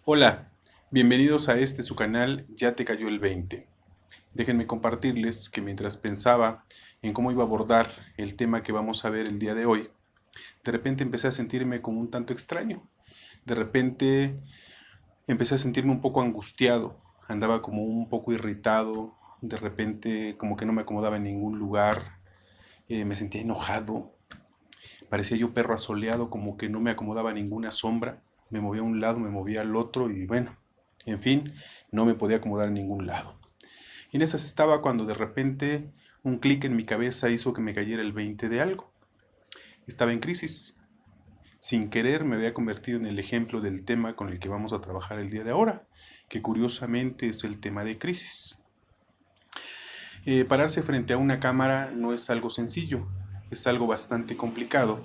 Hola, bienvenidos a este su canal Ya te cayó el 20. Déjenme compartirles que mientras pensaba en cómo iba a abordar el tema que vamos a ver el día de hoy, de repente empecé a sentirme como un tanto extraño. De repente empecé a sentirme un poco angustiado, andaba como un poco irritado, de repente como que no me acomodaba en ningún lugar, me sentía enojado, parecía yo perro asoleado, como que no me acomodaba ninguna sombra, me movía a un lado, me movía al otro y bueno, en fin, no me podía acomodar en ningún lado. Y en esas estaba cuando de repente un clic en mi cabeza hizo que me cayera el 20 de algo. Estaba en crisis. Sin querer me había convertido en el ejemplo del tema con el que vamos a trabajar el día de ahora, que curiosamente es el tema de crisis. Pararse frente a una cámara no es algo sencillo, es algo bastante complicado,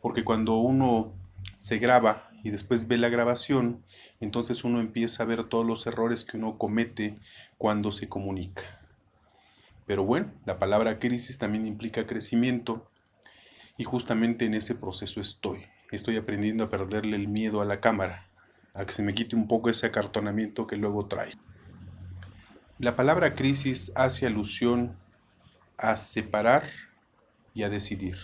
porque cuando uno se graba y después ve la grabación, entonces uno empieza a ver todos los errores que uno comete cuando se comunica. Pero bueno, la palabra crisis también implica crecimiento y justamente en ese proceso estoy. Estoy aprendiendo a perderle el miedo a la cámara, a que se me quite un poco ese acartonamiento que luego trae. La palabra crisis hace alusión a separar y a decidir.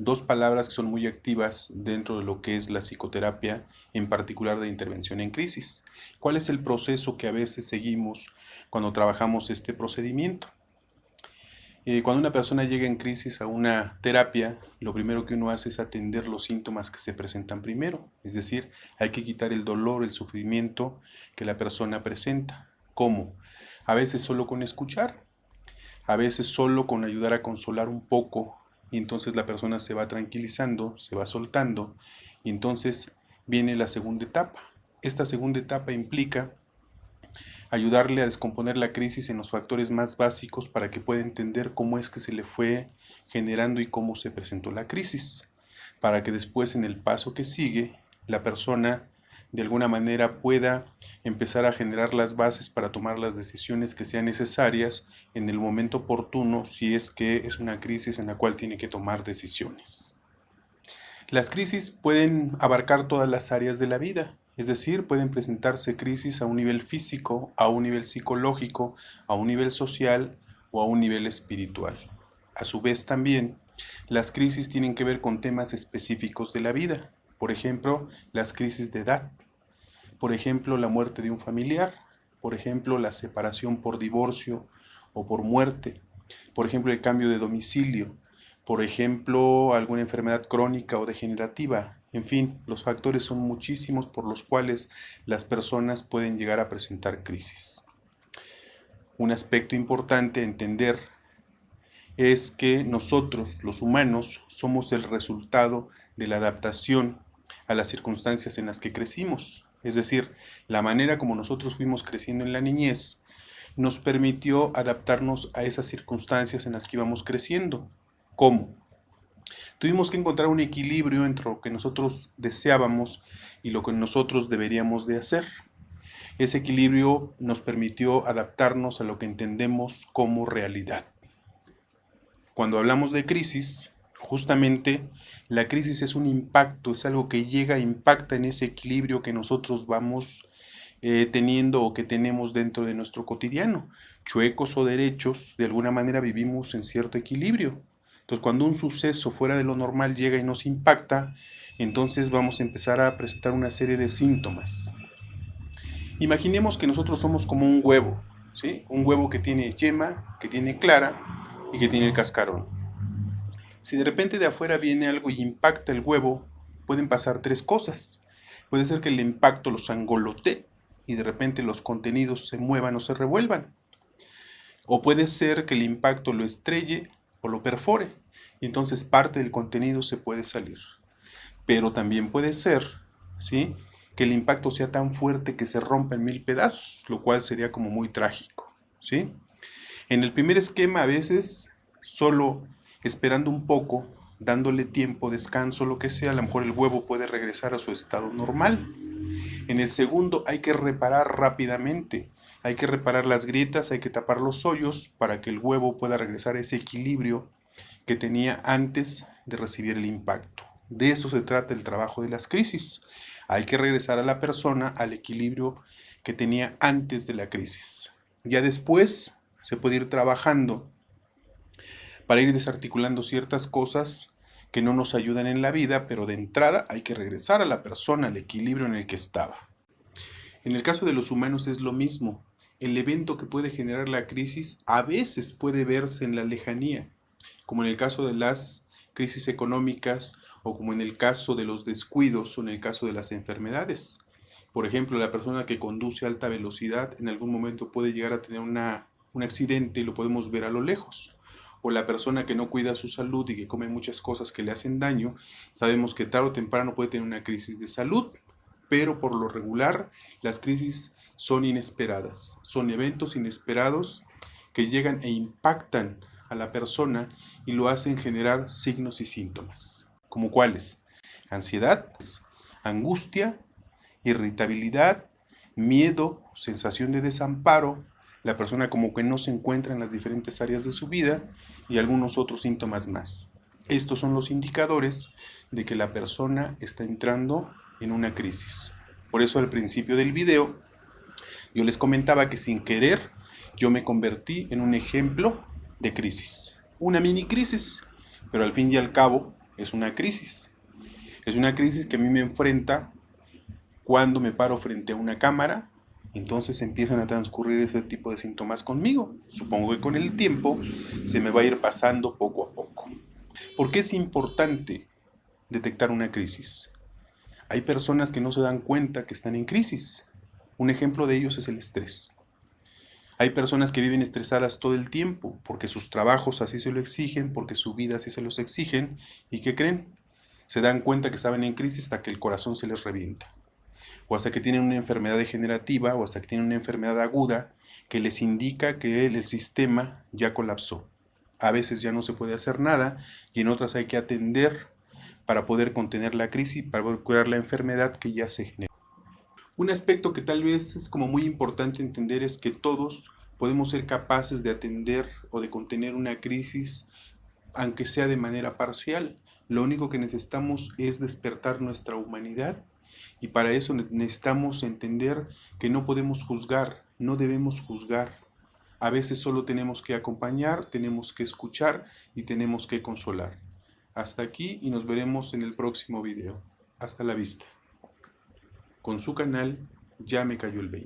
Dos palabras que son muy activas dentro de lo que es la psicoterapia, en particular de intervención en crisis. ¿Cuál es el proceso que a veces seguimos cuando trabajamos este procedimiento? Cuando una persona llega en crisis a una terapia, lo primero que uno hace es atender los síntomas que se presentan primero. Es decir, hay que quitar el dolor, el sufrimiento que la persona presenta. ¿Cómo? A veces solo con escuchar, a veces solo con ayudar a consolar un poco, y entonces la persona se va tranquilizando, se va soltando, y entonces viene la segunda etapa. Esta segunda etapa implica ayudarle a descomponer la crisis en los factores más básicos para que pueda entender cómo es que se le fue generando y cómo se presentó la crisis, para que después en el paso que sigue la persona de alguna manera pueda empezar a generar las bases para tomar las decisiones que sean necesarias en el momento oportuno si es que es una crisis en la cual tiene que tomar decisiones. Las crisis pueden abarcar todas las áreas de la vida, es decir, pueden presentarse crisis a un nivel físico, a un nivel psicológico, a un nivel social o a un nivel espiritual. A su vez también, las crisis tienen que ver con temas específicos de la vida, por ejemplo, las crisis de edad, por ejemplo, la muerte de un familiar, por ejemplo, la separación por divorcio o por muerte, por ejemplo, el cambio de domicilio, por ejemplo, alguna enfermedad crónica o degenerativa. En fin, los factores son muchísimos por los cuales las personas pueden llegar a presentar crisis. Un aspecto importante a entender es que nosotros, los humanos, somos el resultado de la adaptación a las circunstancias en las que crecimos. Es decir, la manera como nosotros fuimos creciendo en la niñez nos permitió adaptarnos a esas circunstancias en las que íbamos creciendo. ¿Cómo? Tuvimos que encontrar un equilibrio entre lo que nosotros deseábamos y lo que nosotros deberíamos de hacer. Ese equilibrio nos permitió adaptarnos a lo que entendemos como realidad. Cuando hablamos de crisis, justamente la crisis es un impacto, es algo que llega, impacta en ese equilibrio que nosotros vamos teniendo o que tenemos dentro de nuestro cotidiano. Chuecos o derechos, de alguna manera vivimos en cierto equilibrio. Entonces, cuando un suceso fuera de lo normal llega y nos impacta, entonces vamos a empezar a presentar una serie de síntomas. Imaginemos que nosotros somos como un huevo, ¿sí? Un huevo que tiene yema, que tiene clara y que tiene el cascarón. Si de repente de afuera viene algo y impacta el huevo, pueden pasar tres cosas. Puede ser que el impacto los angolotee y de repente los contenidos se muevan o se revuelvan. O puede ser que el impacto lo estrelle o lo perfore y entonces parte del contenido se puede salir. Pero también puede ser, ¿sí?, que el impacto sea tan fuerte que se rompa en mil pedazos, lo cual sería como muy trágico, ¿sí? En el primer esquema a veces solo esperando un poco, dándole tiempo, descanso, lo que sea, a lo mejor el huevo puede regresar a su estado normal. En el segundo hay que reparar rápidamente, hay que reparar las grietas, hay que tapar los hoyos para que el huevo pueda regresar a ese equilibrio que tenía antes de recibir el impacto. De eso se trata el trabajo de las crisis. Hay que regresar a la persona al equilibrio que tenía antes de la crisis. Ya después se puede ir trabajando para ir desarticulando ciertas cosas que no nos ayudan en la vida, pero de entrada hay que regresar a la persona al equilibrio en el que estaba. En el caso de los humanos es lo mismo. El evento que puede generar la crisis a veces puede verse en la lejanía, como en el caso de las crisis económicas o como en el caso de los descuidos o en el caso de las enfermedades. Por ejemplo, la persona que conduce a alta velocidad en algún momento puede llegar a tener un accidente y lo podemos ver a lo lejos. O la persona que no cuida su salud y que come muchas cosas que le hacen daño, sabemos que tarde o temprano puede tener una crisis de salud, pero por lo regular las crisis son inesperadas, son eventos inesperados que llegan e impactan a la persona y lo hacen generar signos y síntomas. ¿Como cuáles? Ansiedad, angustia, irritabilidad, miedo, sensación de desamparo, la persona como que no se encuentra en las diferentes áreas de su vida y algunos otros síntomas más. Estos son los indicadores de que la persona está entrando en una crisis. Por eso al principio del video yo les comentaba que sin querer yo me convertí en un ejemplo de crisis. Una mini crisis, pero al fin y al cabo es una crisis. Es una crisis que a mí me enfrenta cuando me paro frente a una cámara, entonces empiezan a transcurrir ese tipo de síntomas conmigo. Supongo que con el tiempo se me va a ir pasando poco a poco. ¿Por qué es importante detectar una crisis? Hay personas que no se dan cuenta que están en crisis. Un ejemplo de ellos es el estrés. Hay personas que viven estresadas todo el tiempo porque sus trabajos así se lo exigen, porque su vida así se los exigen. ¿Y qué creen? Se dan cuenta que estaban en crisis hasta que el corazón se les revienta, o hasta que tienen una enfermedad degenerativa, o hasta que tienen una enfermedad aguda que les indica que el sistema ya colapsó. A veces ya no se puede hacer nada y en otras hay que atender para poder contener la crisis, para poder curar la enfermedad que ya se generó. Un aspecto que tal vez es como muy importante entender es que todos podemos ser capaces de atender o de contener una crisis, aunque sea de manera parcial. Lo único que necesitamos es despertar nuestra humanidad y para eso necesitamos entender que no podemos juzgar, no debemos juzgar. A veces solo tenemos que acompañar, tenemos que escuchar y tenemos que consolar. Hasta aquí y nos veremos en el próximo video. Hasta la vista. Con su canal Ya Me Cayó el 20.